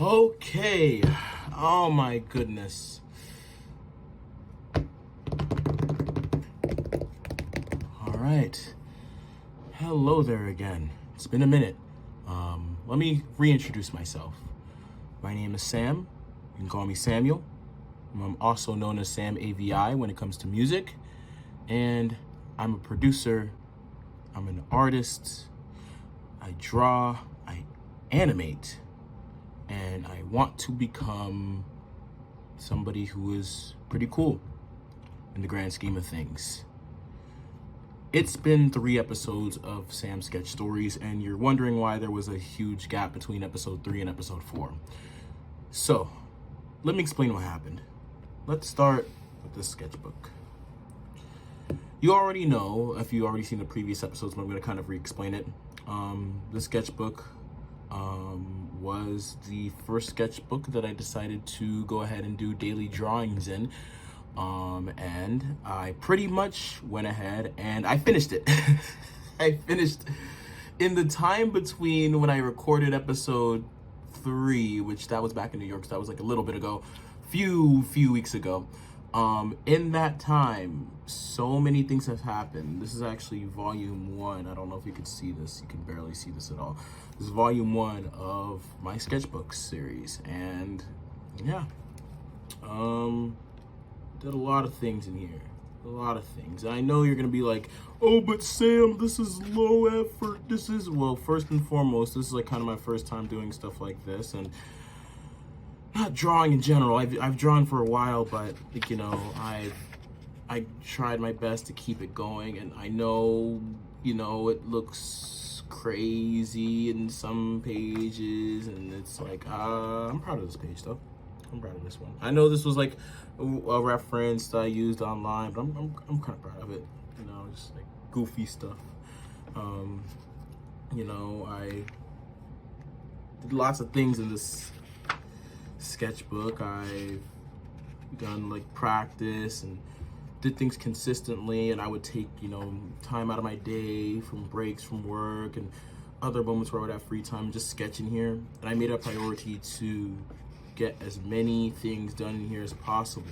Okay. Oh my goodness. All right. Hello there again. It's been a minute. Let me reintroduce myself. My name is Sam. You can call me Samuel. I'm also known as Sam.Avi when it comes to music. And I'm a producer. I'm an artist. I draw. I animate. And I want to become somebody who is pretty cool in the grand scheme of things. It's been 3 episodes of Sam Sketch Stories, and you're wondering why there was a huge gap between episode 3 and episode 4. So, let me explain what happened. Let's start with the sketchbook. You already know, if you already seen the previous episodes, but I'm going to kind of re-explain it. The sketchbook was the first sketchbook that I decided to go ahead and do daily drawings in. And I pretty much went ahead and I finished it. I finished in the time between when I recorded episode 3, which that was back in New York, so that was like a little bit ago, few weeks ago. In that time, so many things have happened. This is actually volume 1. I don't know if you could see this. You can barely see this at all. This is volume 1 of my sketchbook series. And yeah, did a lot of things in here. A lot of things. I know you're gonna be like, oh, but Sam, this is low effort. This is, well, first and foremost, this is like kind of my first time doing stuff like this, and not drawing in general. I've drawn for a while, but you know, I tried my best to keep it going, and I know, you know, it looks crazy in some pages, and it's like, I'm proud of this page though. I'm proud of this one. I know this was like a reference that I used online, but I'm kind of proud of it. You know, just like goofy stuff. You know, I did lots of things in this sketchbook. I've done like practice and did things consistently, and I would take, you know, time out of my day from breaks from work and other moments where I would have free time just sketching here. And I made it a priority to get as many things done in here as possible,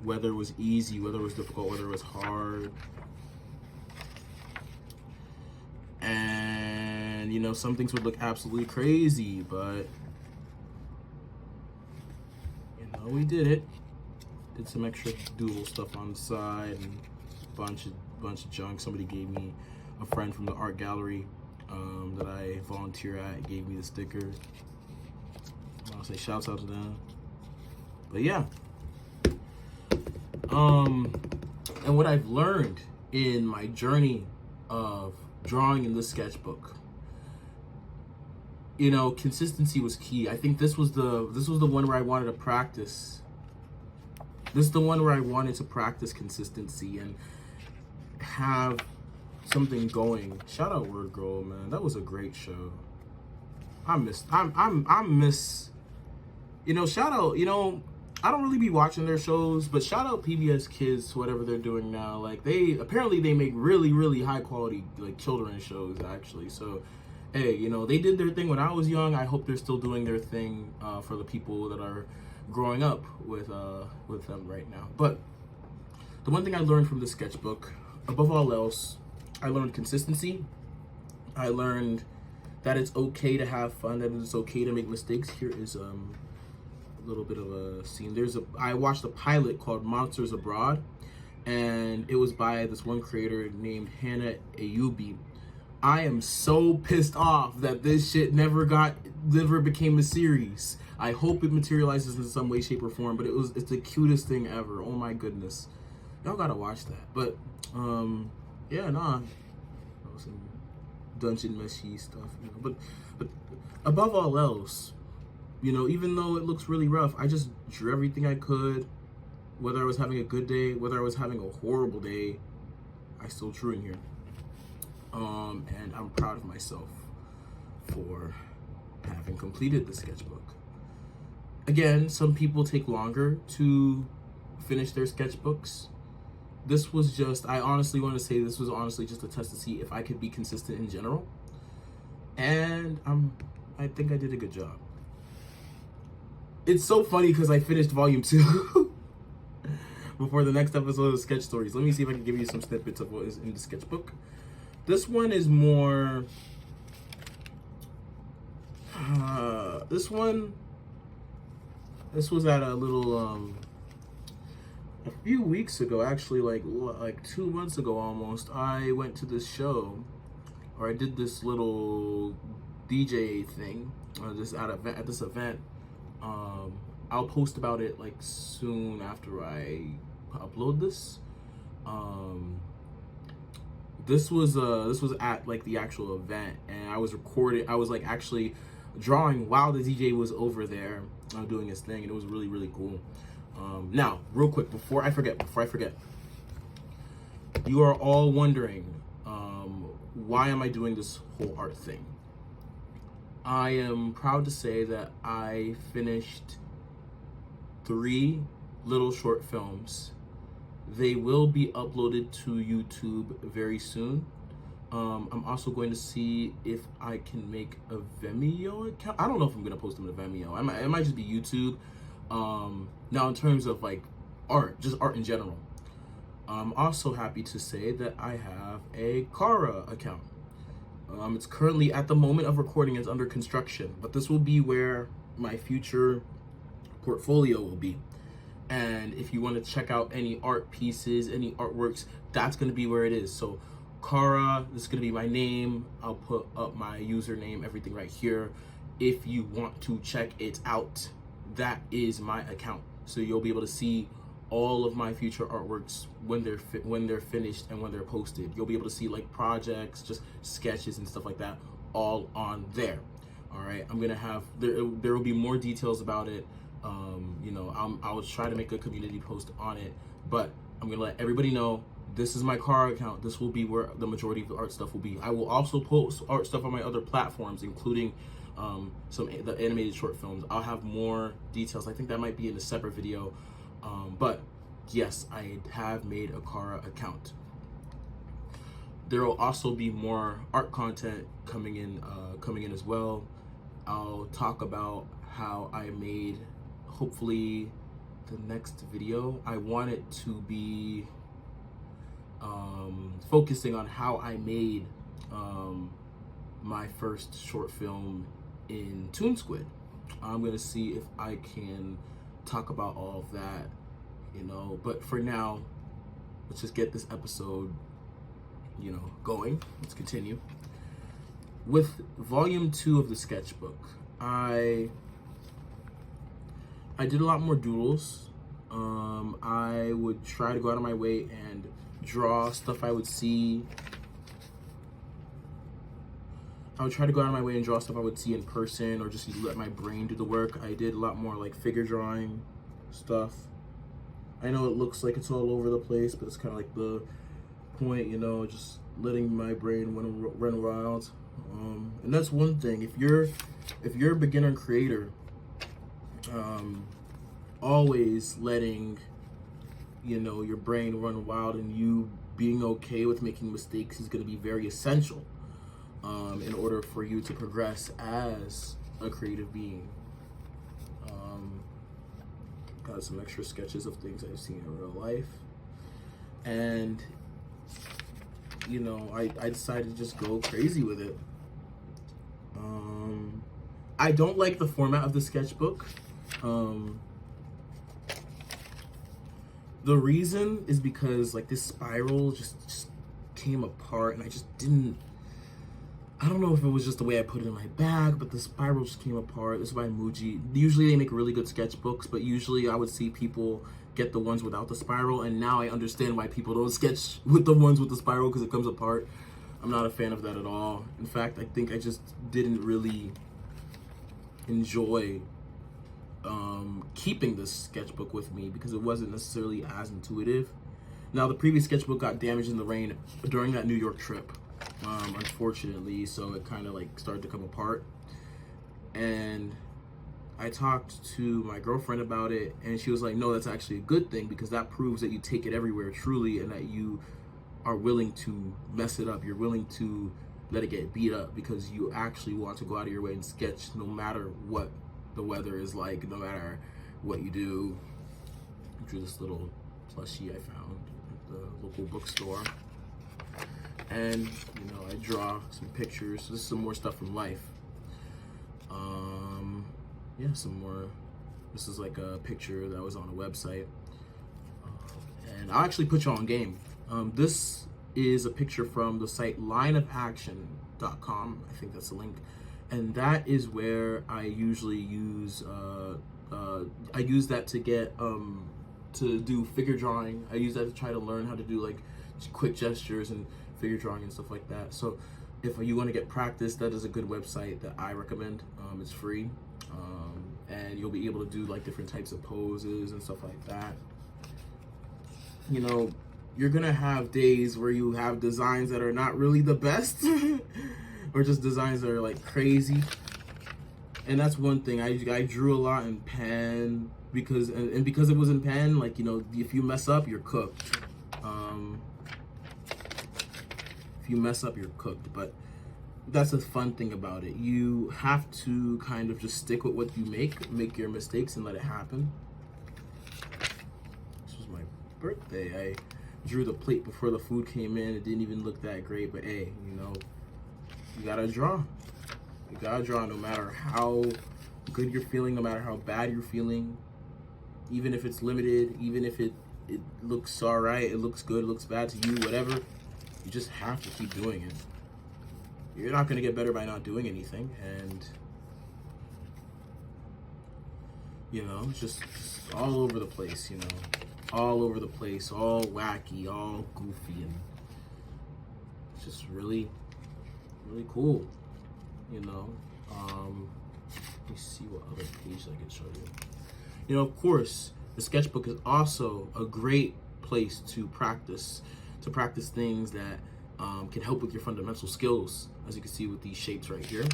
whether it was easy, whether it was difficult, whether it was hard. And you know, some things would look absolutely crazy, but you know, we did it. Did some extra doodle stuff on the side and a bunch of junk. Somebody gave me, a friend from the art gallery that I volunteer at, gave me the sticker. I'll say shouts out to them. But yeah. And what I've learned in my journey of drawing in this sketchbook, you know, consistency was key. I think this was the one where I wanted to practice. This is the one where I wanted to practice consistency and have something going. Shout out Word Girl, man. That was a great show. I miss, you know, shout out, you know, I don't really be watching their shows, but shout out PBS Kids, whatever they're doing now. Like, they make really high quality, like, children's shows, actually. So, hey, you know, they did their thing when I was young. I hope they're still doing their thing for the people that are growing up with them right now. But the one thing I learned from the sketchbook, above all else, I learned consistency. I learned that it's okay to have fun, that it's okay to make mistakes. Here is a little bit of a scene. I watched a pilot called Monsters Abroad, and it was by this one creator named Hannah Ayubi. I am so pissed off that this shit never became a series. I hope it materializes in some way, shape, or form, but it's the cutest thing ever. Oh my goodness. Y'all gotta watch that. But yeah, nah. Some dungeon meshy stuff, you know. But above all else, you know, even though it looks really rough, I just drew everything I could. Whether I was having a good day, whether I was having a horrible day, I still drew in here. And I'm proud of myself for having completed the sketchbook. Again, some people take longer to finish their sketchbooks. This was just, I honestly want to say this was honestly just a test to see if I could be consistent in general. And I think I did a good job. it's so funny because I finished volume 2 before the next episode of Sketch Stories. Let me see if I can give you some snippets of what is in the sketchbook. This one is more. This was at a little a few weeks ago, actually, like 2 months ago almost. I went to this show, or I did this little DJ thing, just at this event. I'll post about it like soon after I upload this. This was at like the actual event, and I was like actually drawing while the DJ was over there doing his thing, and it was really, really cool. Now, real quick, before I forget, you are all wondering, why am I doing this whole art thing? I am proud to say that I finished 3 little short films. They will be uploaded to YouTube very soon. I'm also going to see if I can make a Vimeo account. I don't know if I'm going to post them to Vimeo. It might just be YouTube. Now, in terms of like art, just art in general, I'm also happy to say that I have a Kara account. It's currently, at the moment of recording, it's under construction, but this will be where my future portfolio will be. And if you want to check out any art pieces, any artworks, that's going to be where it is. So Kara, this is going to be my name. I'll put up my username, everything right here. If you want to check it out, that is my account. So you'll be able to see all of my future artworks when they're finished and when they're posted. You'll be able to see like projects, just sketches and stuff like that, all on there. All right, I'm gonna have there will be more details about it. You know, I'll try to make a community post on it, but I'm gonna let everybody know this is my Kara account. This will be where the majority of the art stuff will be. I will also post art stuff on my other platforms, including the animated short films. I'll have more details. I think that might be in a separate video. But yes, I have made a Kara account. There will also be more art content coming in as well. I'll talk about how I made, hopefully, the next video. I want it to be focusing on how I made my first short film in Toon Squid. I'm gonna see if I can talk about all of that, you know, but for now, let's just get this episode, you know, going. Let's continue. With volume 2 of the sketchbook, I did a lot more doodles. I would try to go out of my way and draw stuff I would see. I would try to go out of my way and draw stuff I would see in person, or just let my brain do the work. I did a lot more like figure drawing stuff. I know it looks like it's all over the place, but it's kind of like the point, you know, just letting my brain run wild. And that's one thing. If you're a beginner creator, always letting, you know, your brain run wild and you being okay with making mistakes is going to be very essential in order for you to progress as a creative being. Got some extra sketches of things I've seen in real life, and you know, I decided to just go crazy with it. I don't like the format of the sketchbook. The reason is because like this spiral just came apart, and I just didn't. I don't know if it was just the way I put it in my bag, but the spiral just came apart. This is by Muji. Usually they make really good sketchbooks, but usually I would see people get the ones without the spiral, and now I understand why people don't sketch with the ones with the spiral, because it comes apart. I'm not a fan of that at all. In fact, I think I just didn't really enjoy keeping this sketchbook with me because it wasn't necessarily as intuitive. Now, the previous sketchbook got damaged in the rain during that New York trip, unfortunately, so it kind of like started to come apart. And I talked to my girlfriend about it, and she was like, no, that's actually a good thing, because that proves that you take it everywhere truly, and that you are willing to mess it up. You're willing to let it get beat up because you actually want to go out of your way and sketch no matter what the weather is like, no matter what you do. I drew this little plushie I found at the local bookstore. And, you know, I draw some pictures. This is some more stuff from life. Yeah, some more. This is like a picture that was on a website. And I'll actually put you on game. This is a picture from the site lineofaction.com. I think that's the link. And that is where I usually use, I use that to get, to do figure drawing. I use that to try to learn how to do like quick gestures and figure drawing and stuff like that. So if you want to get practice, that is a good website that I recommend. It's free. And you'll be able to do like different types of poses and stuff like that. You know, you're gonna have days where you have designs that are not really the best or just designs that are like crazy. And that's one thing. I drew a lot in pen because it was in pen, like, you know, if you mess up, you're cooked. If you mess up, you're cooked. But that's the fun thing about it. You have to kind of just stick with what you make your mistakes and let it happen. This was my birthday. I drew the plate before the food came in. It didn't even look that great, but hey, you know, you gotta draw. You gotta draw no matter how good you're feeling, no matter how bad you're feeling, even if it's limited, even if it looks all right, it looks good, it looks bad to you, whatever, you just have to keep doing it. You're not gonna get better by not doing anything, and you know, it's just all over the place, you know, all over the place, all wacky, all goofy, and it's just really, really cool, you know. Let me see what other page I can show you. You know, of course, the sketchbook is also a great place to practice things that can help with your fundamental skills, as you can see with these shapes right here.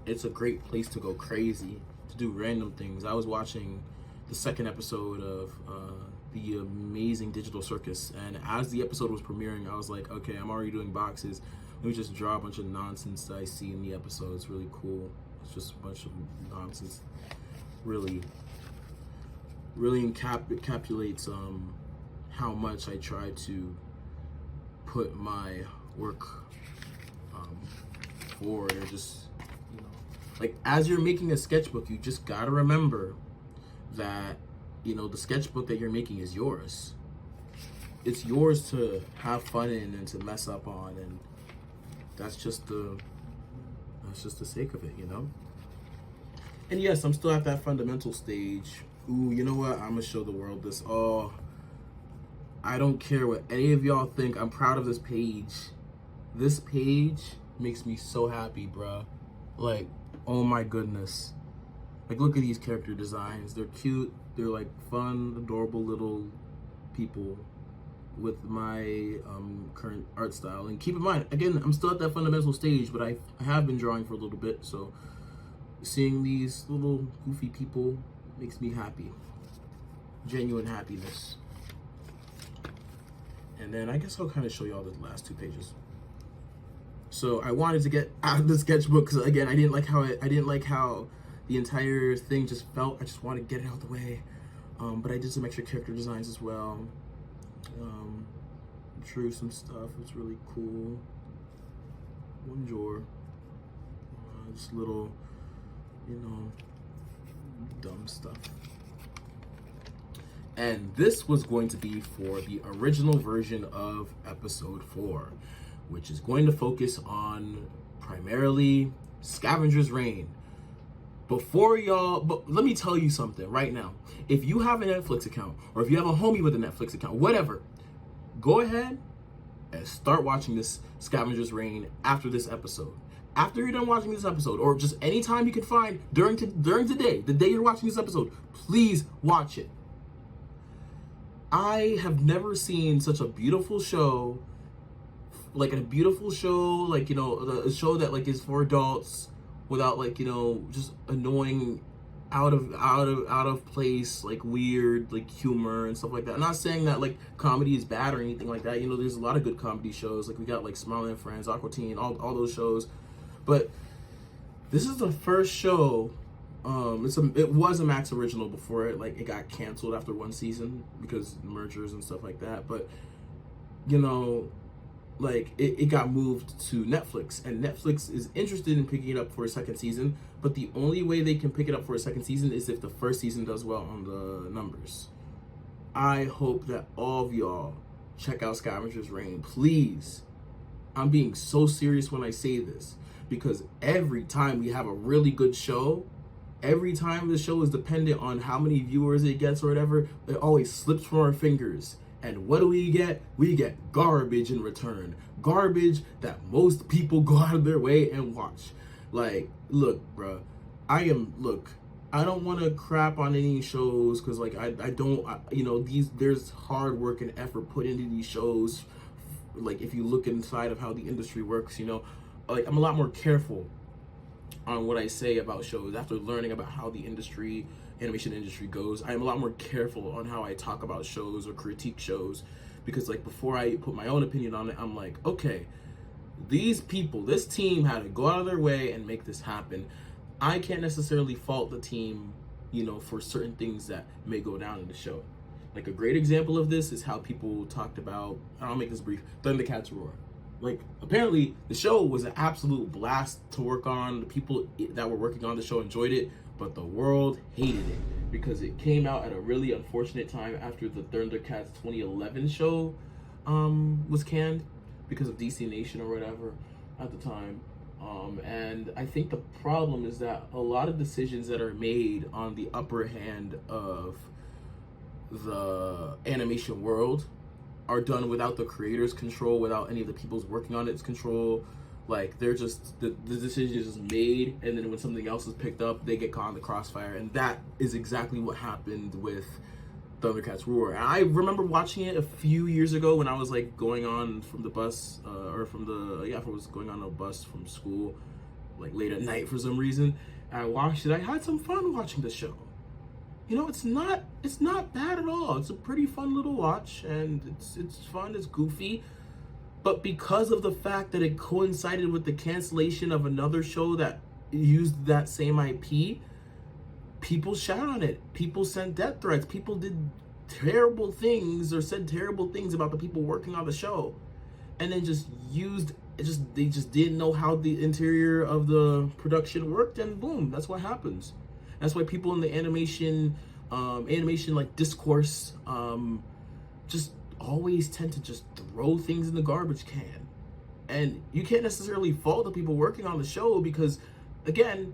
It's a great place to go crazy, to do random things. I was watching the second episode of the amazing Digital Circus, and as the episode was premiering, I was like, okay, I'm already doing boxes. Let me just draw a bunch of nonsense that I see in the episode. It's really cool. It's just a bunch of nonsense. Really encapsulates how much I try to put my work forward, or just, you know, like, as you're making a sketchbook, you just gotta remember that, you know, the sketchbook that you're making is yours. It's yours to have fun in and to mess up on, and that's just the sake of it, you know. And yes, I'm still at that fundamental stage. Ooh, you know what? I'm gonna show the world this. Oh, I don't care what any of y'all think. I'm proud of this page. This page makes me so happy, bruh. Like, oh my goodness. Like, look at these character designs. They're cute. They're like fun, adorable little people with my current art style. And keep in mind, again, I'm still at that fundamental stage, but I have been drawing for a little bit, so seeing these little goofy people makes me happy. Genuine happiness. And then I guess I'll kind of show you all the last two pages. So I wanted to get out of the sketchbook because, again, I didn't like how the entire thing just felt. I just wanted to get it out of the way. But I did some extra character designs as well. Drew some stuff. It's really cool. Bonjour. Just little, you know, dumb stuff. And this was going to be for the original version of episode 4, which is going to focus on primarily Scavengers Reign. But let me tell you something right now. If you have a Netflix account, or if you have a homie with a Netflix account, whatever, go ahead and start watching this Scavengers Reign after this episode. After you're done watching this episode, or just any time you can find during the day you're watching this episode, please watch it. I have never seen such a beautiful show, like a show that like is for adults without, like, you know, just annoying, out of place, like weird, like humor and stuff like that. I'm not saying that like comedy is bad or anything like that. You know, there's a lot of good comedy shows. Like we got like Smiley and Friends, Aqua Teen, all those shows. But This is the first show. It was a Max original before it got canceled after one season because mergers and stuff like that. But you know, it got moved to Netflix, and Netflix is interested in picking it up for a second season. But the only way they can pick it up for a second season is if the first season does well on the numbers. I hope that all of y'all check out Scavengers Reign, please. I'm being so serious when I say this, because every time we have a really good show, every time the show is dependent on how many viewers it gets or whatever, it always slips from our fingers. And what do we get? We get garbage in return. Garbage that most people go out of their way and watch. Like, look, bruh, I don't want to crap on any shows because, there's hard work and effort put into these shows. Like, if you look inside of how the industry works, I'm a lot more careful on what I say about shows after learning about how the animation industry goes. I am a lot more careful on how I talk about shows or critique shows, because before I put my own opinion on it, I'm like, okay, these people, this team had to go out of their way and make this happen. I can't necessarily fault the team, for certain things that may go down in the show. Like, a great example of this is how people talked about, I'll make this brief, Thundercats Roar. Apparently the show was an absolute blast to work on. The people that were working on the show enjoyed it, but the world hated it because it came out at a really unfortunate time after the Thundercats 2011 show was canned because of DC Nation or whatever at the time. And I think the problem is that a lot of decisions that are made on the upper hand of the animation world are done without the creators' control, without any of the people's working on its control. They're just, the decision is just made, and then when something else is picked up, they get caught in the crossfire. And that is exactly what happened with Thundercats Roar. And I remember watching it a few years ago when I was going on from the bus, if I was going on a bus from school, late at night for some reason. And I watched it. I had some fun watching the show. It's not bad at all. It's a pretty fun little watch, and it's fun, it's goofy. But because of the fact that it coincided with the cancellation of another show that used that same IP, people shot on it. People sent death threats. People did terrible things or said terrible things about the people working on the show. And then they just didn't know how the interior of the production worked, and boom, that's what happens. That's why people in the animation discourse, just always tend to just throw things in the garbage can. And you can't necessarily fault the people working on the show because, again,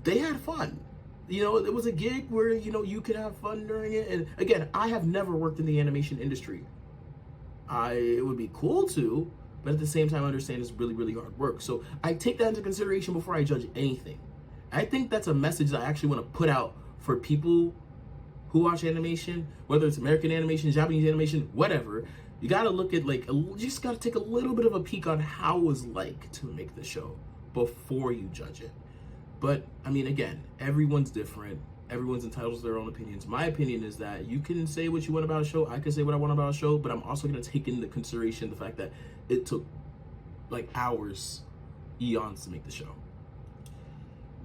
they had fun. It was a gig where, you could have fun during it. And again, I have never worked in the animation industry. It would be cool to, but at the same time, I understand it's really, really hard work. So I take that into consideration before I judge anything. I think that's a message that I actually want to put out for people who watch animation, whether it's American animation, Japanese animation, whatever. You got to look at, you just got to take a little bit of a peek on how it was like to make the show before you judge it. But, again, everyone's different. Everyone's entitled to their own opinions. My opinion is that you can say what you want about a show. I can say what I want about a show, but I'm also going to take into consideration the fact that it took, hours, eons to make the show.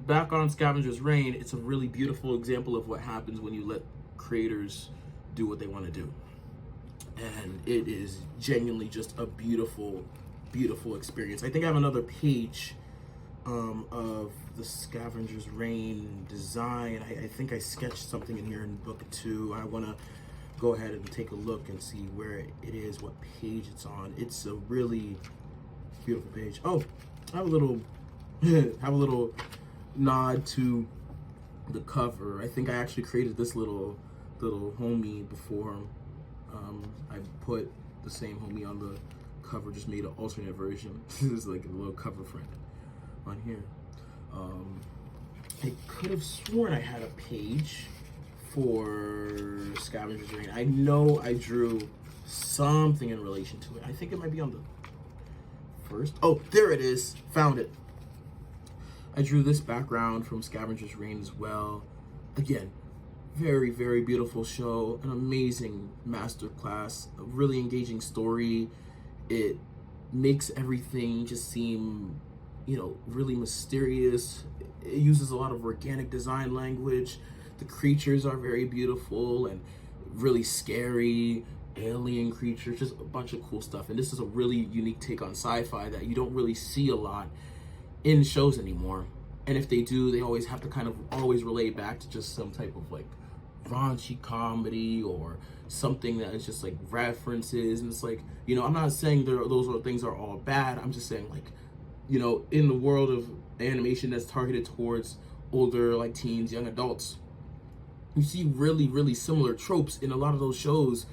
Back on Scavengers Reign, it's a really beautiful example of what happens when you let creators do what they want to do. And it is genuinely just a beautiful, beautiful experience. I think I have another page of the Scavengers Reign design. I think I sketched something in here in book 2. I want to go ahead and take a look and see where it is, what page it's on. It's a really beautiful page. Oh, I have a little nod to the cover. I think I actually created this little homie before. I put the same homie on the cover, just made an alternate version. This is a little cover friend on here. I could have sworn I had a page for Scavengers Reign. I know I drew something in relation to it. I think it might be on the first. Oh, there it is. Found it. I drew this background from Scavengers Reign as well. Again, very, very beautiful show. An amazing masterclass. A really engaging story. It makes everything just seem you know, really mysterious. It uses a lot of organic design language. The creatures are very beautiful and really scary, alien creatures, just a bunch of cool stuff. And this is a really unique take on sci-fi that you don't really see a lot in shows anymore. And if they do, they always have to kind of always relate back to just some type of like raunchy comedy or something that is just like references. And it's like, you know, I'm not saying those things are all bad. I'm just saying, like, you know, in the world of animation that's targeted towards older, like teens, young adults, you see really, really similar tropes in a lot of those shows.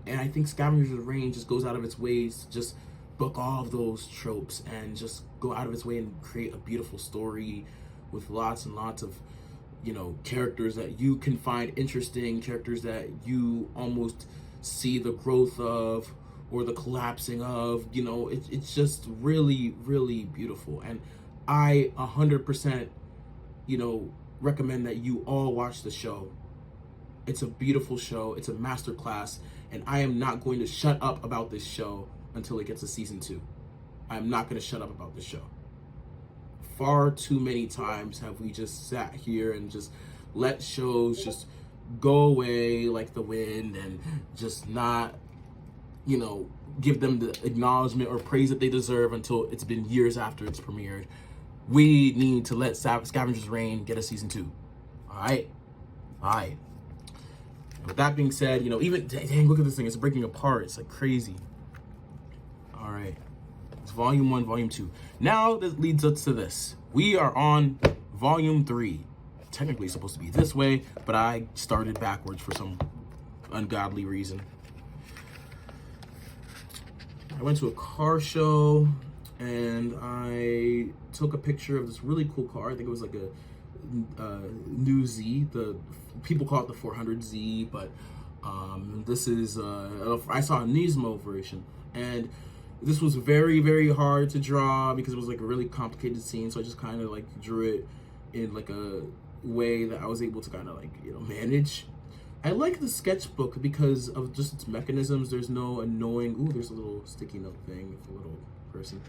And I think Scavengers Reign just goes out of its ways to just book all of those tropes and just go out of its way and create a beautiful story with lots and lots of, you know, characters that you can find interesting, characters that you almost see the growth of or the collapsing of. You know, it's just really, really beautiful. And I 100%, you know, recommend that you all watch the show. It's a beautiful show. It's a masterclass. And I am not going to shut up about this show until it gets to season 2. I'm not going to shut up about this show. Far too many times have we just sat here and just let shows just go away like the wind and just not, you know, give them the acknowledgement or praise that they deserve until it's been years after it's premiered. We need to let Scavengers Reign get a season 2. All right. With that being said, you know, even, dang, look at this thing. It's breaking apart. It's like crazy. All right. It's volume 1, volume 2. Now that leads us to this. We are on volume 3. Technically it's supposed to be this way, but I started backwards for some ungodly reason. I went to a car show and I took a picture of this really cool car. I think it was like a new Z. The people call it the 400Z, but this is I saw a Nismo version, and this was very, very hard to draw because it was like a really complicated scene. So I just kind of like drew it in like a way that I was able to kind of like, you know, manage. I like the sketchbook because of just its mechanisms. There's no annoying, ooh, there's a little sticky note thing with a little person.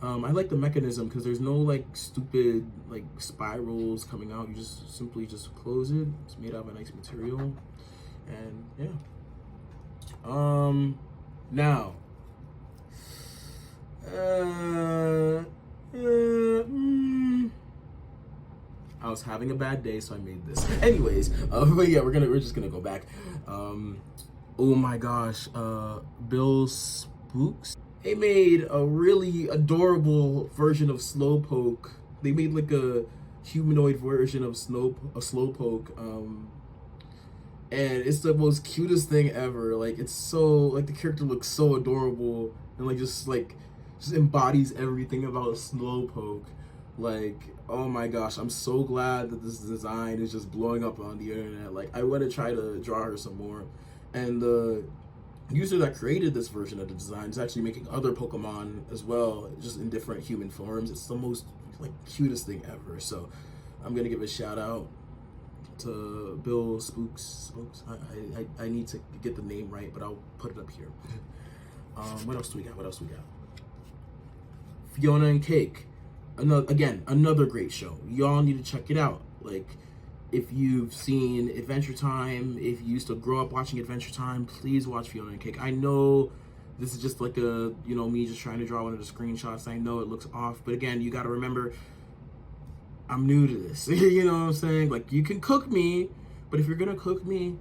I like the mechanism because there's no like stupid like spirals coming out. You just simply just close it. It's made out of a nice material, and yeah. Now, I was having a bad day, so I made this. Anyways, but yeah, we're just gonna go back. Oh my gosh, Bill Spooks. They made a really adorable version of Slowpoke. They made like a humanoid version of Slowpoke. And it's the most cutest thing ever. Like, it's so, like, the character looks so adorable and like just embodies everything about Slowpoke. Like, oh my gosh, I'm so glad that this design is just blowing up on the internet. Like, I want to try to draw her some more. And the user that created this version of the design is actually making other Pokemon as well, just in different human forms. It's the most like cutest thing ever. So I'm gonna give a shout out to Bill Spooks. I need to get the name right, but I'll put it up here. What else do we got? Fiona and Cake. Another great show. Y'all need to check it out. Like, if you've seen Adventure Time, if you used to grow up watching Adventure Time, please watch Fiona and Cake. I know this is just like a, you know, me just trying to draw one of the screenshots. I know it looks off, but again, you got to remember, I'm new to this. You know what I'm saying? Like, you can cook me, but if you're gonna cook me,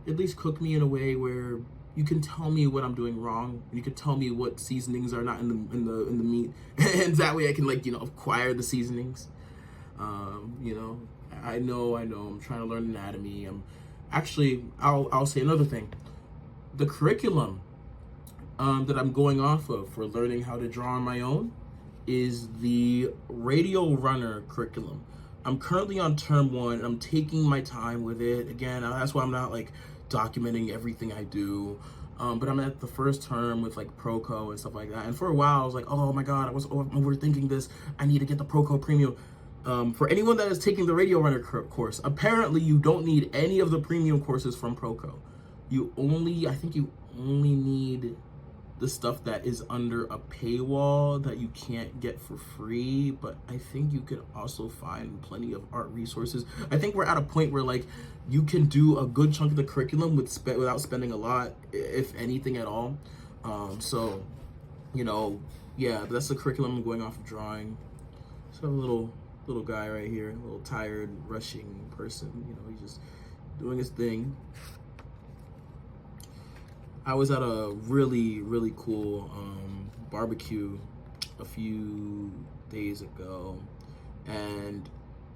at least cook me in a way where you can tell me what I'm doing wrong, and you can tell me what seasonings are not in the meat, and that way I can, like, you know, acquire the seasonings. You know, I know. I'm trying to learn anatomy. I'll say another thing. The curriculum that I'm going off of for learning how to draw on my own is the Radio Runner curriculum. I'm currently on term 1, and I'm taking my time with it. Again, that's why I'm not like documenting everything I do. But I'm at the first term with like Proco and stuff like that. And for a while, I was like, oh my God, I was overthinking this. I need to get the Proco Premium. For anyone that is taking the Radio Runner course, apparently you don't need any of the premium courses from Proco. I think you only need the stuff that is under a paywall that you can't get for free, but I think you could also find plenty of art resources. I think we're at a point where like you can do a good chunk of the curriculum without spending a lot, if anything at all. So, you know, yeah, that's the curriculum. I'm going off of drawing. So a little guy right here, a little tired, rushing person. You know, he's just doing his thing. I was at a really cool barbecue a few days ago, and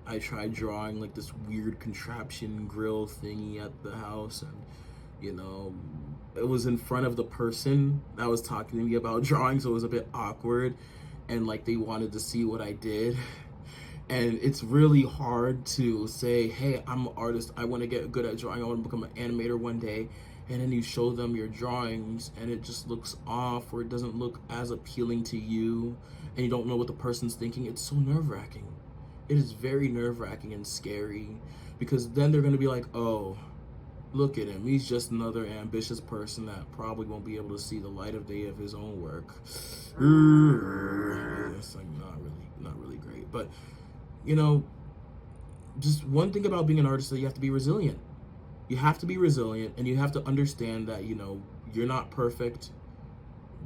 I tried drawing like this weird contraption grill thingy at the house, and you know, it was in front of the person that was talking to me about drawing, so it was a bit awkward, and like they wanted to see what I did. And it's really hard to say, hey, I'm an artist, I want to get good at drawing, I want to become an animator one day, and then you show them your drawings and it just looks off, or it doesn't look as appealing to you, and you don't know what the person's thinking. It's so nerve-wracking. It is very nerve-wracking and scary, because then they're going to be like, oh, look at him, he's just another ambitious person that probably won't be able to see the light of day of his own work. It's like not really great. But you know, just one thing about being an artist, that you have to be resilient. You have to be resilient, and you have to understand that, you know, you're not perfect,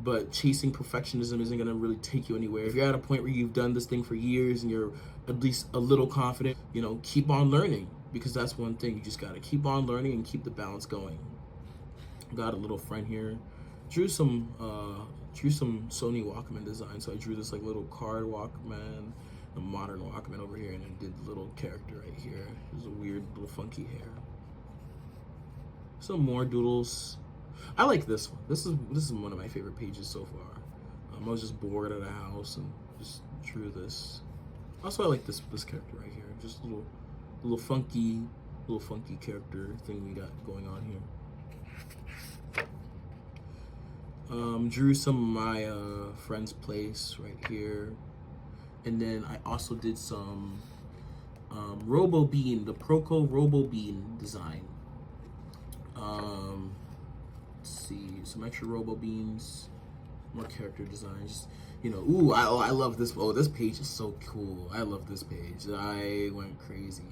but chasing perfectionism isn't going to really take you anywhere. If you're at a point where you've done this thing for years and you're at least a little confident, you know, keep on learning, because that's one thing. You just got to keep on learning and keep the balance going. Got a little friend here. Drew some Sony Walkman design. So I drew this like little card Walkman, a modern Walkman over here, and then did the little character right here. There's a weird little funky hair. Some more doodles. I like this one. This is one of my favorite pages so far. I was just bored at a house and just drew this. Also, I like this character right here. Just a little funky character thing we got going on here. Drew some of my friend's place right here. And then I also did some Robo Bean, the Proco Robo Bean design. Let's see, some extra Robo Beans, more character designs. You know, ooh, I love this. Oh, this page is so cool. I love this page. I went crazy.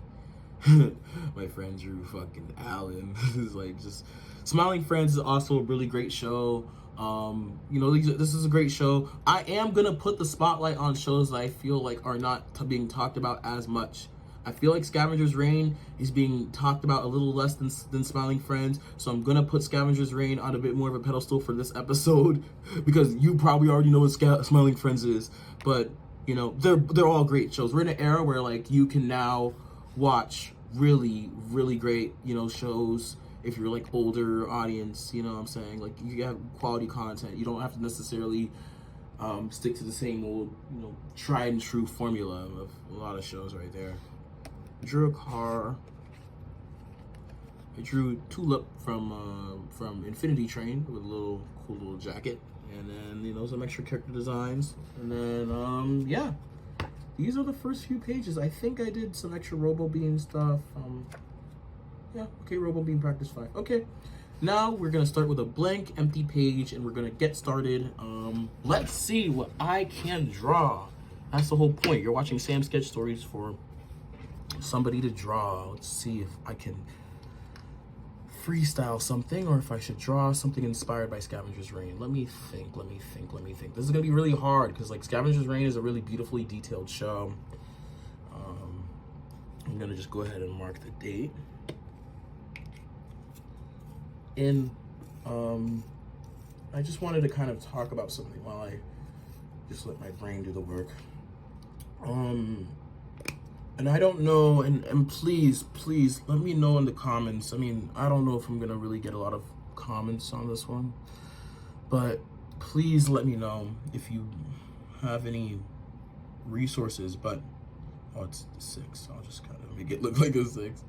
My friend Drew fucking Alan. It's like, just Smiling Friends is also a really great show. You know, this is a great show. I am gonna put the spotlight on shows that I feel like are not being talked about as much. I feel like Scavengers Reign is being talked about a little less than Smiling Friends, so I'm gonna put Scavengers Reign on a bit more of a pedestal for this episode, because you probably already know what Smiling Friends is. But you know, they're all great shows. We're in an era where like you can now watch really great, you know, shows. If you're like older audience, you know what I'm saying? Like, you have quality content. You don't have to necessarily stick to the same old, you know, tried and true formula of a lot of shows right there. I drew a car. I drew Tulip from Infinity Train with a cool little jacket, and then, you know, some extra character designs, and then yeah, these are the first few pages. I think I did some extra Robo Bean stuff. Yeah, okay, Robo Bean practice 5. Okay, now we're gonna start with a blank, empty page, and we're gonna get started. Let's see what I can draw. That's the whole point. You're watching Sam Sketch Stories for somebody to draw. Let's see if I can freestyle something, or if I should draw something inspired by Scavengers Reign. Let me think. This is gonna be really hard, because like Scavengers Reign is a really beautifully detailed show. I'm gonna just go ahead and mark the date. And I just wanted to kind of talk about something while I just let my brain do the work. And I don't know, and please let me know in the comments. I mean, I don't know if I'm gonna really get a lot of comments on this one, but please let me know if you have any resources. But oh, it's 6. I'll just kind of make it look like a 6.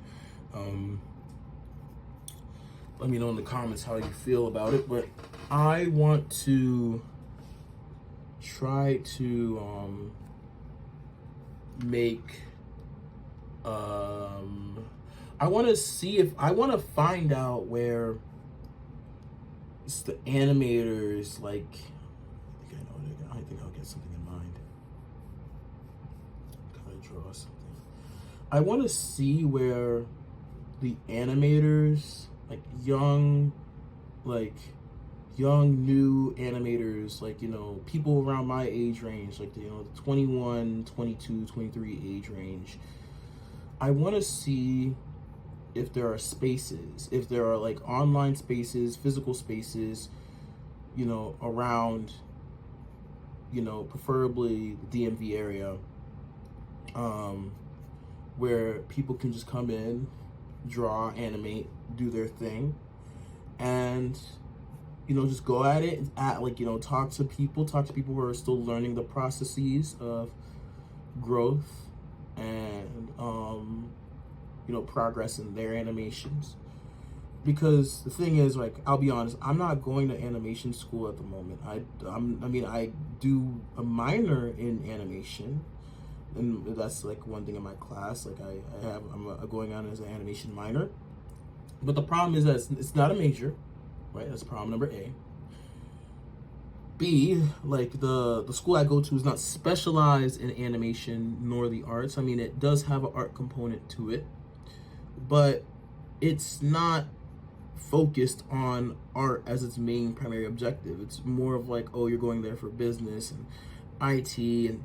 Let me know in the comments how you feel about it. But I want to try to make I want to find out where it's the animators, like, I think I'll get something in mind. Gotta draw something. I want to see where the animators, like young new animators, like, you know, people around my age range, like, you know, the 21, 22, 23 age range. I want to see if there are spaces, if there are like online spaces, physical spaces, you know, around, you know, preferably the DMV area, where people can just come in, draw, animate, do their thing, and, you know, just go at it, like, you know, talk to people who are still learning the processes of growth and, you know, progress in their animations. Because the thing is, like, I'll be honest, I'm not going to animation school at the moment. I mean, I do a minor in animation, and that's like one thing in my class. Like, I'm going on as an animation minor. But the problem is that it's not a major, right? That's problem number A. B, like, the school I go to is not specialized in animation nor the arts. I mean, it does have an art component to it, but it's not focused on art as its main primary objective. It's more of like, oh, you're going there for business and IT and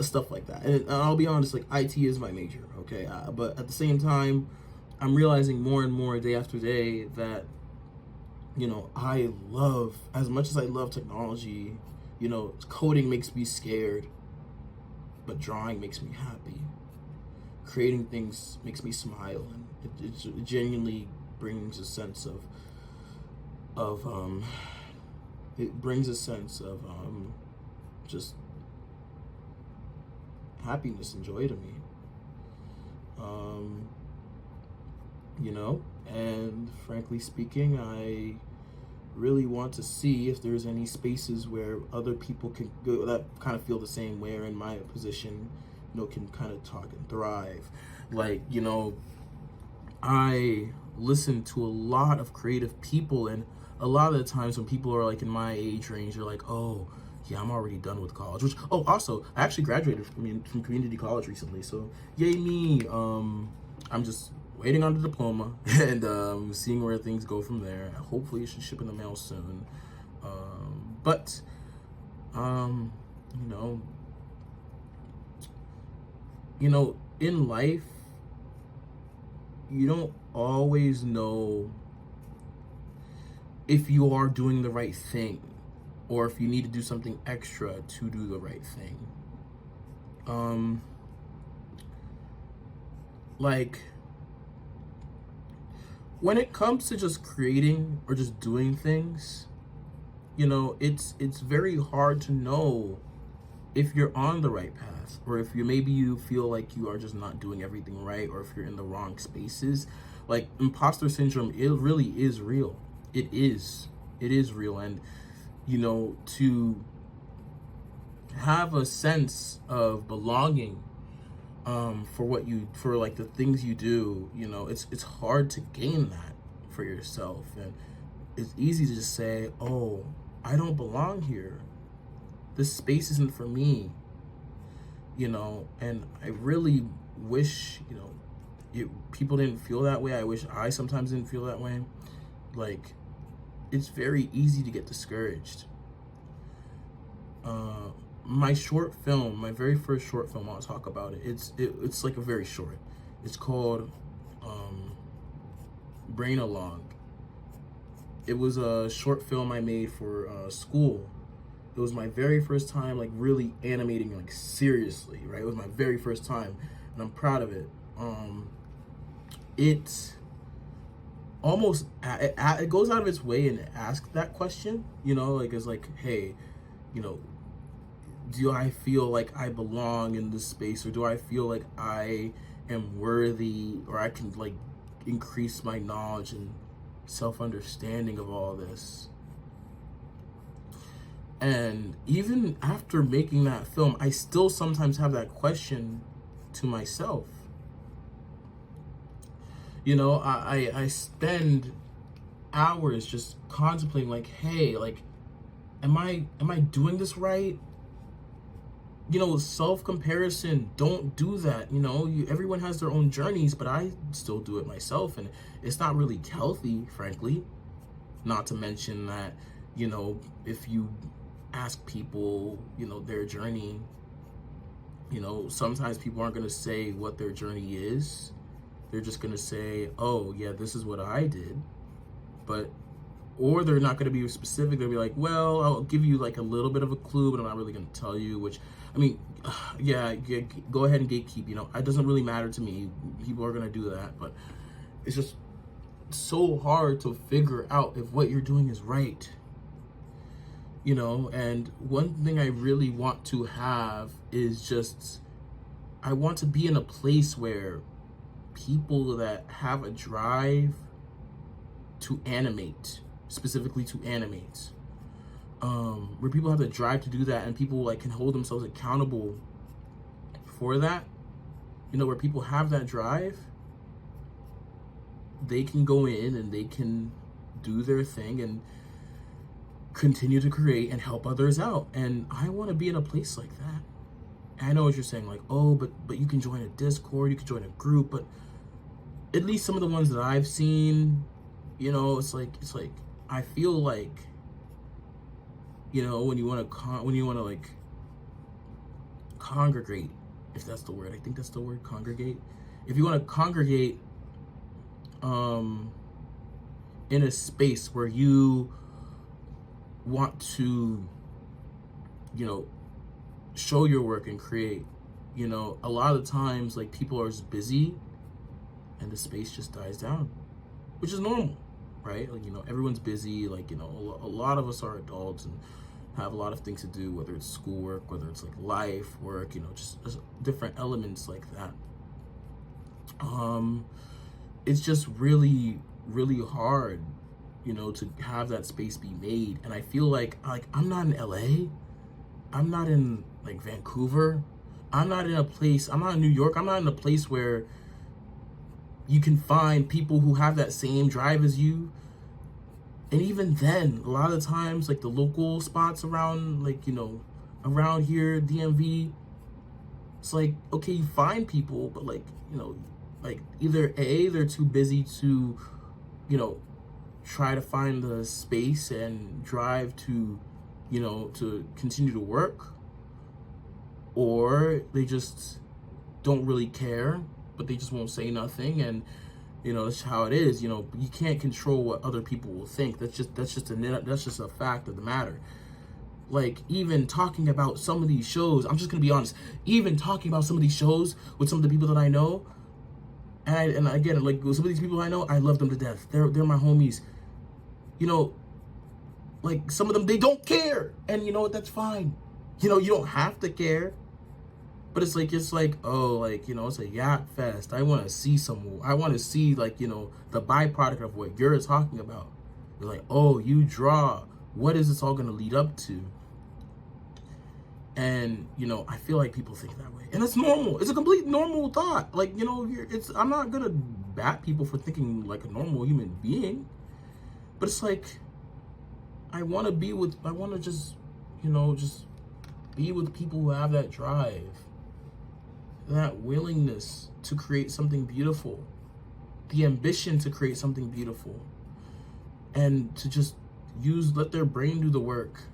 stuff like that. And I'll be honest, like, IT is my major, okay? But at the same time, I'm realizing more and more day after day that, you know, I love, as much as I love technology, you know, coding makes me scared, but drawing makes me happy. Creating things makes me smile, and it genuinely brings a sense of just happiness and joy to me. You know, and frankly speaking, I really want to see if there's any spaces where other people can go that kind of feel the same way, or in my position, you know, can kind of talk and thrive. Like, you know, I listen to a lot of creative people, and a lot of the times when people are like in my age range, they're like, oh yeah, I'm already done with college. Which, oh, also, I actually graduated from community college recently, so yay me. I'm just waiting on the diploma and seeing where things go from there. Hopefully it should ship in the mail soon. But you know, in life, you don't always know if you are doing the right thing, or if you need to do something extra to do the right thing. Like, when it comes to just creating or just doing things, you know, it's very hard to know if you're on the right path, or if you feel like you are just not doing everything right, or if you're in the wrong spaces. Like, imposter syndrome, it really is real. It is real. And, you know, to have a sense of belonging for like the things you do, you know, it's hard to gain that for yourself. And it's easy to just say, oh, I don't belong here. This space isn't for me, you know. And I really wish, you know, people didn't feel that way. I wish I sometimes didn't feel that way. Like, it's very easy to get discouraged. My short film, my very first short film, I'll talk about it. It's like a very short. It's called Brain Along. It was a short film I made for school. It was my very first time, like, really animating, like, seriously, right? It was my very first time, and I'm proud of it. It almost, it goes out of its way and asks that question, you know, like, it's like, hey, you know, do I feel like I belong in this space, or do I feel like I am worthy, or I can, like, increase my knowledge and self-understanding of all this? And even after making that film, I still sometimes have that question to myself. You know, I spend hours just contemplating, like, hey, like, am I doing this right? You know, self-comparison, don't do that. You know, everyone has their own journeys, but I still do it myself, and it's not really healthy, frankly. Not to mention that, you know, if you ask people, you know, their journey, you know, sometimes people aren't going to say what their journey is. They're just going to say, oh, yeah, this is what I did. But, or they're not going to be specific. They'll be like, well, I'll give you like a little bit of a clue, but I'm not really going to tell you, which, I mean, yeah, go ahead and gatekeep, you know, it doesn't really matter to me. People are going to do that, but it's just so hard to figure out if what you're doing is right, you know. And one thing I really want to have is just, I want to be in a place where people that have a drive to animate, specifically to animate, where people have the drive to do that, and people like can hold themselves accountable for that, you know, where people have that drive, they can go in and they can do their thing and continue to create and help others out. And I want to be in a place like that. And I know what you're saying, like, oh, but you can join a Discord, you can join a group, but at least some of the ones that I've seen, you know, it's like I feel like, you know, when you want to like congregate, if that's the word, I think that's the word, congregate. If you want to congregate in a space where you want to, you know, show your work and create, you know, a lot of the times, like, people are just busy and the space just dies down, which is normal, right? Like, you know, everyone's busy, like, you know, a lot of us are adults and have a lot of things to do, whether it's schoolwork, whether it's like life, work, you know, just different elements like that. It's just really, really hard, you know, to have that space be made. And I feel like I'm not in LA, I'm not in like Vancouver, I'm not in New York, I'm not in a place where you can find people who have that same drive as you. And even then, a lot of the times, like the local spots around, like, you know, around here, DMV, it's like, okay, you find people, but like, you know, like either A, they're too busy to, you know, try to find the space and drive to, you know, to continue to work, or they just don't really care, but they just won't say nothing. And, you know, that's how it is. You know, you can't control what other people will think. That's just a fact of the matter. Like, even talking about some of these shows, I'm just gonna be honest, even talking about some of these shows with some of the people that I know, and again, like, with some of these people I know, I love them to death. They're my homies. You know, like, some of them, they don't care, and you know what, that's fine. You know, you don't have to care. But it's like, oh, like, you know, it's a yacht fest. I want to see, like, you know, the byproduct of what you're talking about. You're like, oh, you draw. What is this all going to lead up to? And, you know, I feel like people think that way. And it's normal. It's a complete normal thought. Like, you know, I'm not going to bat people for thinking like a normal human being. But it's like, I want to just, you know, just be with people who have that drive, that willingness to create something beautiful, the ambition to create something beautiful, and to just let their brain do the work,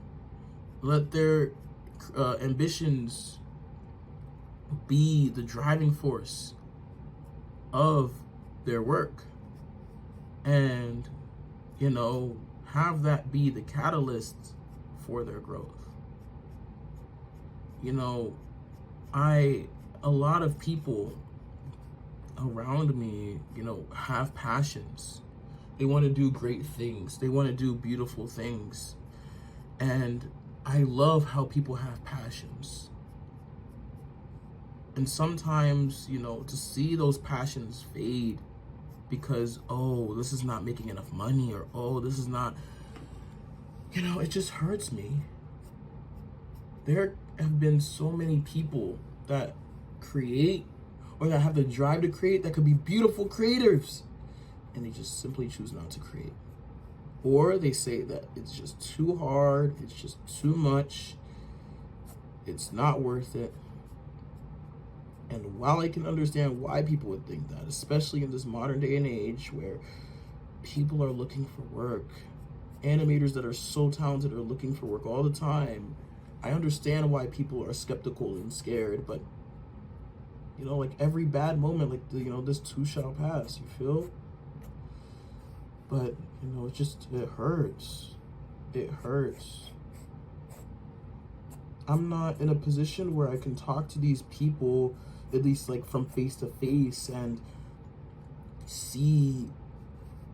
let their ambitions be the driving force of their work, and, you know, have that be the catalyst for their growth. You know, a lot of people around me, you know, have passions. They want to do great things. They want to do beautiful things. And I love how people have passions. And sometimes, you know, to see those passions fade because, oh, this is not making enough money, or, oh, this is not, you know, it just hurts me. There have been so many people that create, or that have the drive to create, that could be beautiful creators, and they just simply choose not to create. or they say that it's just too hard, it's just too much, it's not worth it. And while I can understand why people would think that, especially in this modern day and age where people are looking for work, animators that are so talented are looking for work all the time, I understand why people are skeptical and scared. But you know, like every bad moment, like you know, this too shall pass, you feel? But you know, it hurts. It hurts. I'm not in a position where I can talk to these people, at least like from face to face, and see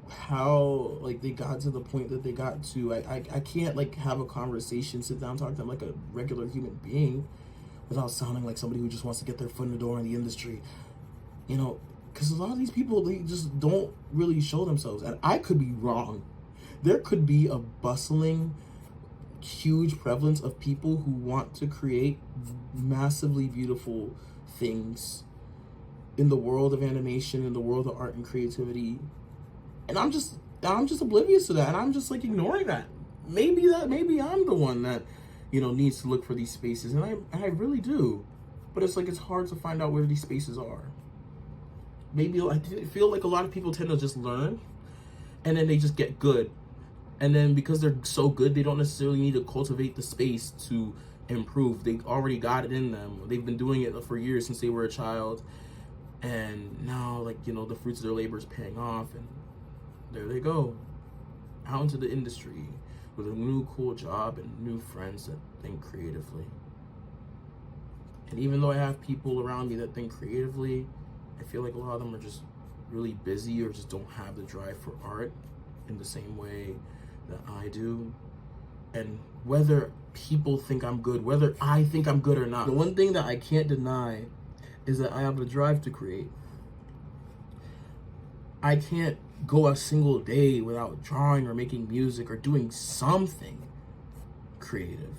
how like they got to the point that they got to. I can't like have a conversation, sit down, talk to them like a regular human being without sounding like somebody who just wants to get their foot in the door in the industry, you know, because a lot of these people, they just don't really show themselves. And I could be wrong. There could be a bustling, huge prevalence of people who want to create massively beautiful things in the world of animation, in the world of art and creativity, and I'm just oblivious to that, and I'm just like ignoring that. Maybe I'm the one that, you know, needs to look for these spaces, and I really do, but it's like it's hard to find out where these spaces are. Maybe I feel like a lot of people tend to just learn, and then they just get good, and then because they're so good, they don't necessarily need to cultivate the space to improve. They already got it in them. They've been doing it for years since they were a child, and now, like, you know, the fruits of their labor is paying off, and there they go, out into the industry with a new cool job and new friends that think creatively. And even though I have people around me that think creatively, I feel like a lot of them are just really busy or just don't have the drive for art in the same way that I do. And whether people think I'm good, whether I think I'm good or not, the one thing that I can't deny is that I have the drive to create. I can't go a single day without drawing or making music or doing something creative.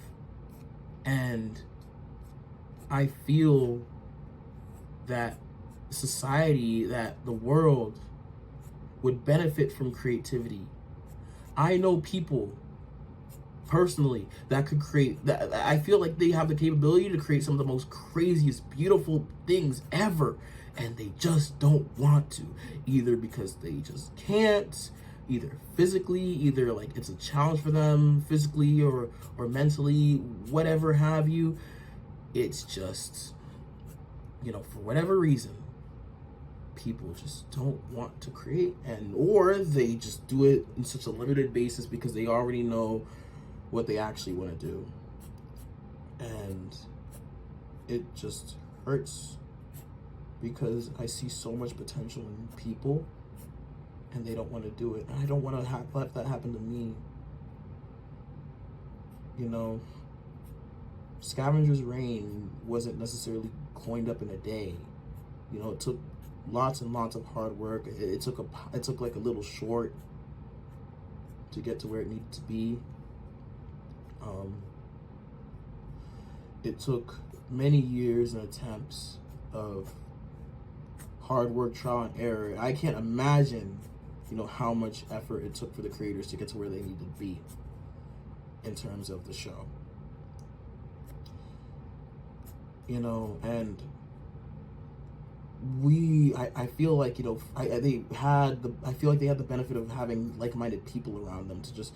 And I feel that society, that the world would benefit from creativity. I know people personally that could create, that I feel like they have the capability to create some of the most craziest, beautiful things ever. And they just don't want to, either because they just can't, either physically, either like it's a challenge for them physically or mentally, whatever have you. It's just, you know, for whatever reason, people just don't want to create, and or they just do it in such a limited basis because they already know what they actually want to do. And it just hurts, because I see so much potential in people and they don't want to do it. And I don't want to let that happen to me. You know, Scavengers Reign wasn't necessarily coined up in a day. You know, it took lots and lots of hard work. It took like a little short to get to where it needed to be. It took many years and attempts of hard work, trial and error. I can't imagine, you know, how much effort it took for the creators to get to where they needed to be in terms of the show. You know, and I feel like, you know, I feel like they had the benefit of having like-minded people around them to just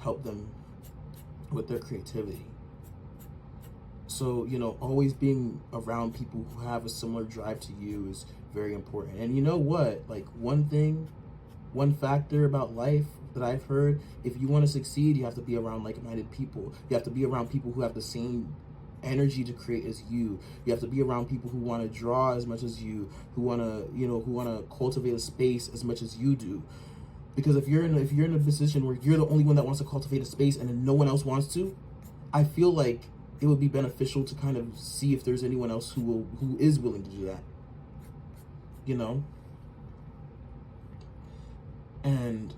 help them with their creativity. So, you know, always being around people who have a similar drive to you is very important. And you know what? Like, one factor about life that I've heard, if you want to succeed, you have to be around like-minded people. You have to be around people who have the same energy to create as you. You have to be around people who want to draw as much as you, who want to cultivate a space as much as you do. Because if you're in a position where you're the only one that wants to cultivate a space and then no one else wants to, I feel like it would be beneficial to kind of see if there's anyone else who is willing to do that. You know? And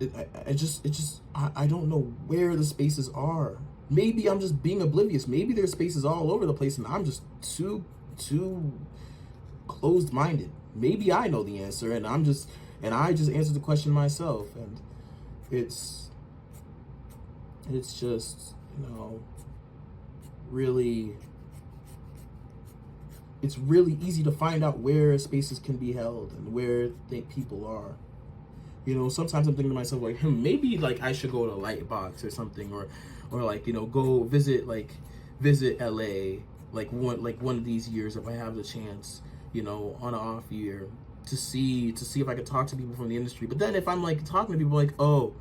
I don't know where the spaces are. Maybe I'm just being oblivious. Maybe there's spaces all over the place and I'm just too closed-minded. Maybe I know the answer and I just answered the question myself. And it's just, you know, really, it's really easy to find out where spaces can be held and where people are. You know, sometimes I'm thinking to myself, like, maybe, like, I should go to Lightbox or something, or like, you know, go visit LA, like one of these years if I have the chance, you know, on an off year, to see if I could talk to people from the industry. But then if I'm, like, talking to people, like, oh,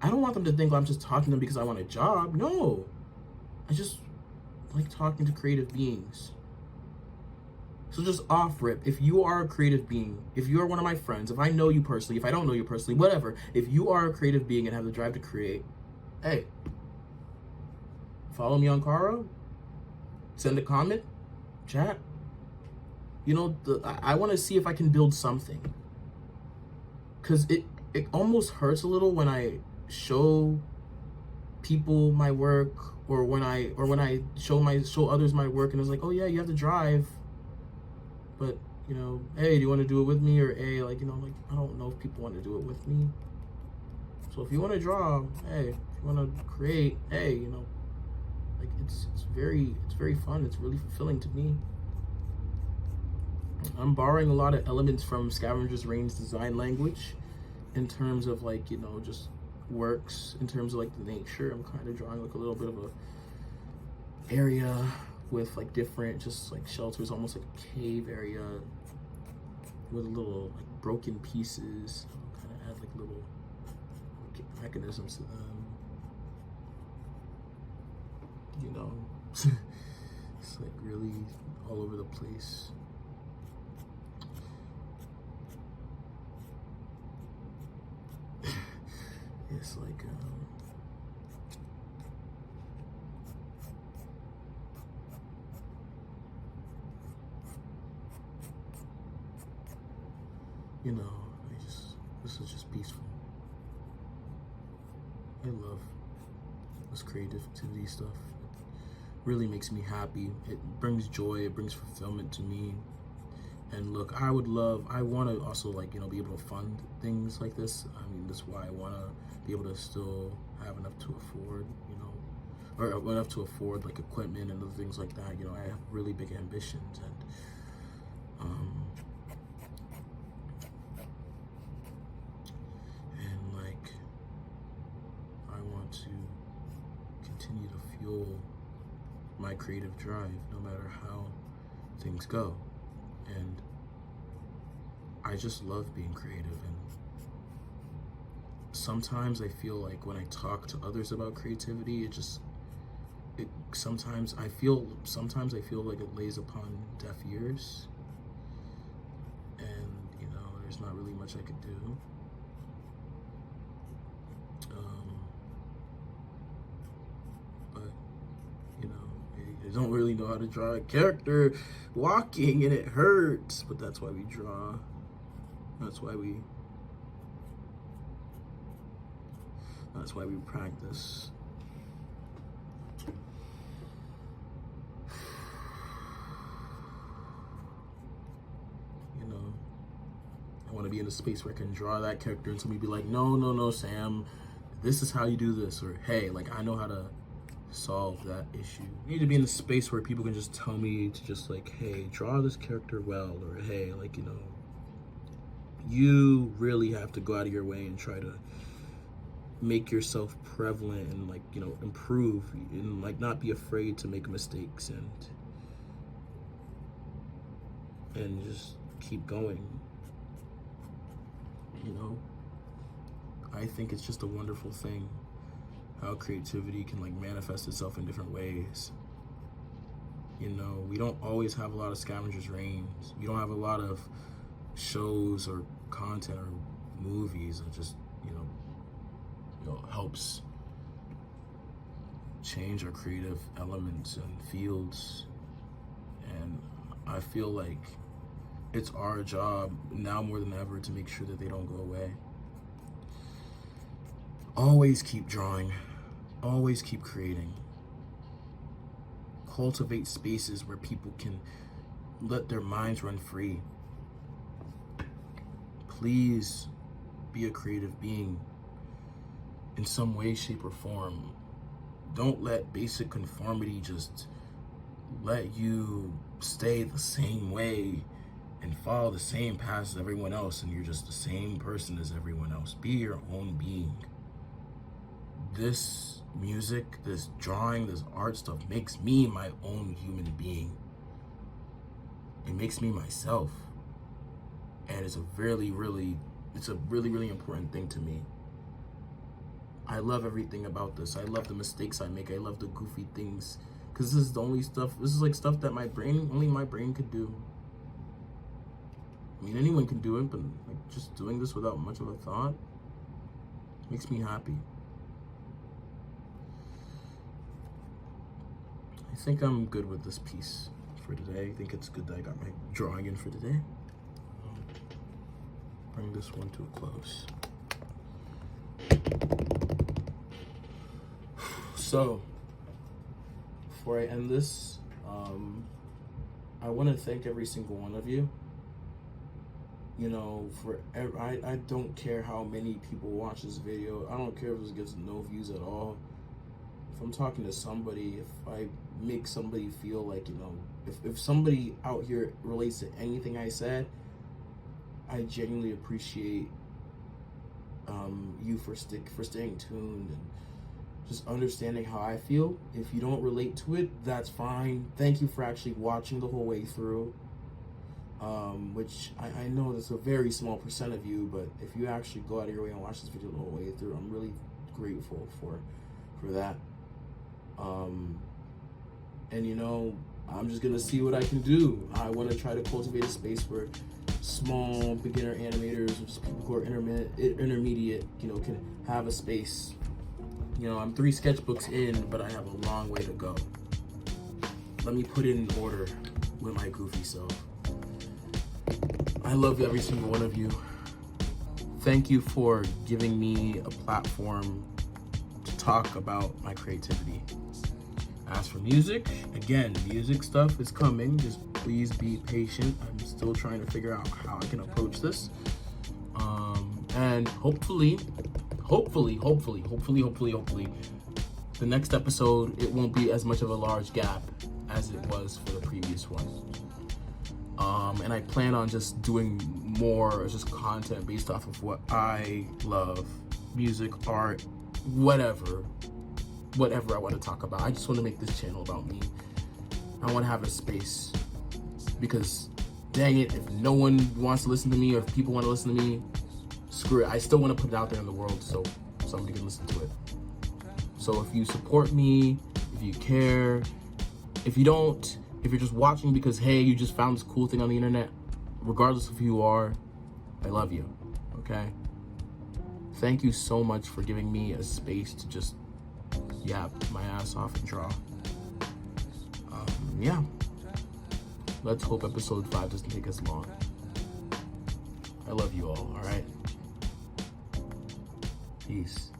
I don't want them to think I'm just talking to them because I want a job. No, I just like talking to creative beings. So just off rip, if you are a creative being, if you are one of my friends, if I know you personally, if I don't know you personally, whatever, if you are a creative being and have the drive to create, hey, follow me on Caro, send a comment, chat. You know, I want to see if I can build something. Because it almost hurts a little when I show people my work, or when I show others my work, and it's like, oh yeah, you have the drive, but, you know, hey, do you want to do it with me? Or hey, like, you know, like, I don't know if people want to do it with me. So if you want to draw, hey, if you want to create, hey, you know, like, it's very fun. It's really fulfilling to me. I'm borrowing a lot of elements from Scavengers Reign's design language in terms of, like, you know, just works, in terms of, like, the nature. I'm kind of drawing, like, a little bit of a area with, like, different just, like, shelters, almost like a cave area with little, like, broken pieces. I'll kind of add, like, little, like, mechanisms to them, you know. It's, like, really all over the place. It's like, you know, this is just peaceful. I love this creativity stuff. It really makes me happy. It brings joy, it brings fulfillment to me. And look, I want to also, like, you know, be able to fund things like this. I mean, that's why I want to be able to still have enough to afford, you know, or enough to afford, like, equipment and other things like that. You know, I have really big ambitions, and like, I want to continue to fuel my creative drive no matter how things go. And I just love being creative, and sometimes I feel like when I talk to others about creativity, sometimes I feel like it lays upon deaf ears, and, you know, there's not really much I could do. But, you know, I don't really know how to draw a character walking, and it hurts, but that's why we draw. That's why we practice. You know, I want to be in a space where I can draw that character and somebody be like, no, Sam, this is how you do this, or hey, like, I know how to solve that issue. I need to be in a space where people can just tell me to just, like, hey, draw this character well, or hey, like, you know, you really have to go out of your way and try to make yourself prevalent and, like, you know, improve, and, like, not be afraid to make mistakes, and just keep going. You know, I think it's just a wonderful thing how creativity can, like, manifest itself in different ways. You know, we don't always have a lot of Scavengers Reign. We don't have a lot of shows or content or movies that just, you know, helps change our creative elements and fields. And I feel like it's our job now more than ever to make sure that they don't go away. Always keep drawing, always keep creating. Cultivate spaces where people can let their minds run free. Please be a creative being. in some way, shape, or form. Don't let basic conformity just let you stay the same way and follow the same path as everyone else, and you're just the same person as everyone else. Be your own being. This music, this drawing, this art stuff makes me my own human being. It makes me myself. And it's a really, really important thing to me. I love everything about this. I love the mistakes I make. I love the goofy things. Because this is the only stuff, this is like stuff that only my brain could do. I mean, anyone can do it, but like just doing this without much of a thought makes me happy. I think I'm good with this piece for today. I think it's good that I got my drawing in for today. Bring this one to a close. So, before I end this, I want to thank every single one of you. You know, I don't care how many people watch this video. I don't care if it gets no views at all. If I'm talking to somebody, if I make somebody feel like, you know, if somebody out here relates to anything I said, I genuinely appreciate you for staying tuned and just understanding how I feel. If you don't relate to it, that's fine. Thank you for actually watching the whole way through. Which I know that's a very small percent of you, but if you actually go out of your way and watch this video the whole way through, I'm really grateful for that. And you know, I'm just gonna see what I can do. I want to try to cultivate a space where small beginner animators, or just people who are intermediate, you know, can have a space. You know, I'm 3 sketchbooks in, but I have a long way to go. Let me put it in order with my goofy self. I love every single one of you. Thank you for giving me a platform to talk about my creativity. As for music, again, music stuff is coming. Just please be patient. I'm still trying to figure out how I can approach this. And hopefully, the next episode, it won't be as much of a large gap as it was for the previous one. And I plan on just doing more just content based off of what I love, music, art, whatever I want to talk about. I just want to make this channel about me. I want to have a space, because dang it, if no one wants to listen to me, or if people want to listen to me, screw it. I still want to put it out there in the world so somebody can listen to it. So if you support me, if you care, if you don't, if you're just watching because, hey, you just found this cool thing on the internet, regardless of who you are, I love you, okay? Thank you so much for giving me a space to just yap my ass off and draw. Yeah. Let's hope episode 5 doesn't take as long. I love you all right? Peace.